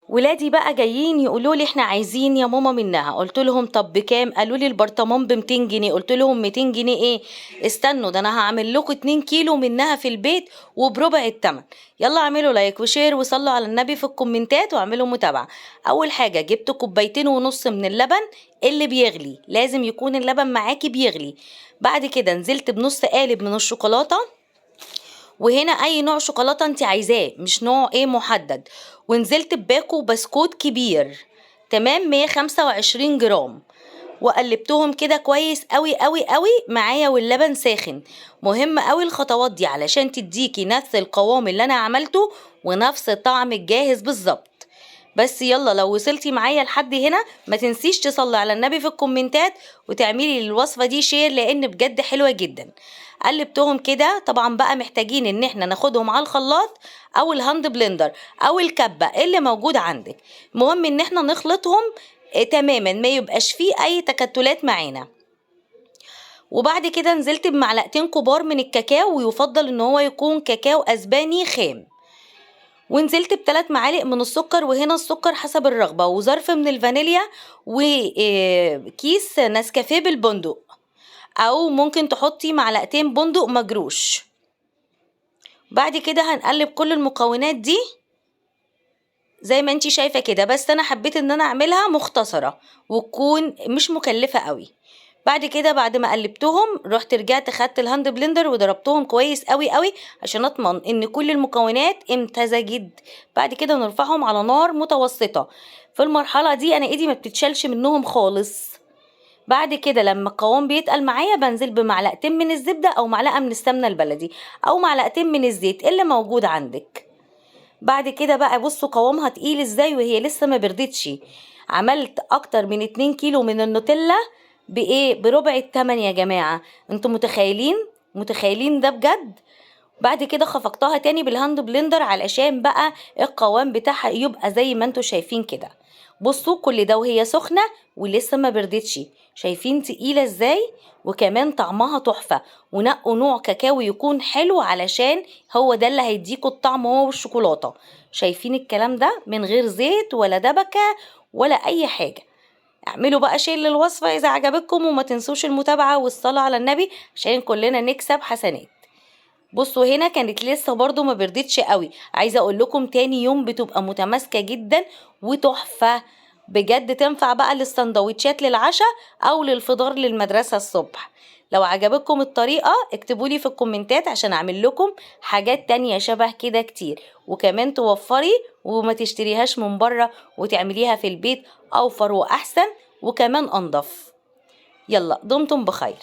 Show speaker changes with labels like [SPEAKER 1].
[SPEAKER 1] ولادي بقى جايين يقولوا لي احنا عايزين يا ماما منها. قلت لهم طب بكام؟ قالوا لي البرطمان ب 200 جنيه. قلت لهم 200 جنيه ايه؟ استنوا، ده انا هعمل لكم 2 كيلو منها في البيت وبربع الثمن. يلا اعملوا لايك وشير وصلوا على النبي في الكومنتات واعملوا متابعة. اول حاجة جبت 2.5 كوبايات من اللبن اللي بيغلي، لازم يكون اللبن معاكي بيغلي. بعد كده نزلت بنص قالب من الشوكولاتة، وهنا اي نوع شوكولاته انت عايزاه، مش نوع ايه محدد. ونزلت بباكو بسكوت كبير، تمام، 125 جرام. وقلبتهم كده كويس قوي قوي قوي معايا واللبن ساخن. مهم قوي الخطوات دي علشان تديكي نفس القوام اللي انا عملته ونفس الطعم الجاهز بالظبط. بس يلا لو وصلتي معايا لحد هنا ما تنسيش تصلي على النبي في الكومنتات وتعملي الوصفة دي شير، لان بجد حلوة جدا. قلبتهم كده. طبعا بقى محتاجين ان احنا ناخدهم على الخلاط او الهاند بلندر او الكبة اللي موجود عندك. المهم ان احنا نخلطهم تماما، ما يبقاش فيه اي تكتلات معانا. وبعد كده نزلت بمعلقتين كبار من الكاكاو، ويفضل ان هو يكون كاكاو اسباني خام. ونزلت ب3 معالق من السكر، وهنا السكر حسب الرغبة، وظرف من الفانيليا، وكيس نسكافيه بالبندق، او ممكن تحطي معلقتين بندق مجروش. بعد كده هنقلب كل المكونات دي زي ما انتي شايفة كده، بس انا حبيت ان انا اعملها مختصرة وتكون مش مكلفة قوي. بعد كده بعد ما قلبتهم رحت رجعت خدت الهاند بلندر وضربتهم كويس قوي قوي عشان اضمن ان كل المكونات امتزجت. بعد كده نرفعهم على نار متوسطة. في المرحلة دي انا ايدي ما بتتشالش منهم خالص. بعد كده لما القوام بيتقل معايا بنزل بمعلقتين من الزبدة او معلقة من السمنة البلدي او معلقتين من الزيت اللي موجود عندك. بعد كده بقى بصوا قوامها تقيل ازاي وهي لسه ما بردتش. عملت اكتر من 2 كيلو من النوتيلا بربع التمن يا جماعة. انتوا متخيلين ده بجد؟ بعد كده خفقتها تاني بالهاند بلندر علشان بقى القوام بتاعها يبقى زي ما انتوا شايفين كده. بصوا كل ده وهي سخنة ولسه ما بردتش. شايفين تقيلة ازاي؟ وكمان طعمها تحفة. ونقوا نوع كاكاو يكون حلو علشان هو ده اللي هيديكوا الطعم، هو والشوكولاتة. شايفين الكلام ده من غير زيت ولا دبكة ولا اي حاجة. اعملوا بقى شير للوصفة اذا عجبتكم، وما تنسوش المتابعة والصلاة على النبي عشان كلنا نكسب حسنات. بصوا هنا كانت لسه برضو ما بردتش قوي. عايزه اقول لكم تاني يوم بتبقى متماسكه جدا وتحفه بجد. تنفع بقى للسندوتشات للعشاء او للفطار للمدرسه الصبح. لو عجبتكم الطريقه اكتبولي في الكومنتات عشان اعمل لكم حاجات تانية شبه كده كتير، وكمان توفري وما تشتريهاش من بره وتعمليها في البيت اوفر واحسن وكمان انضف. يلا دمتم بخير.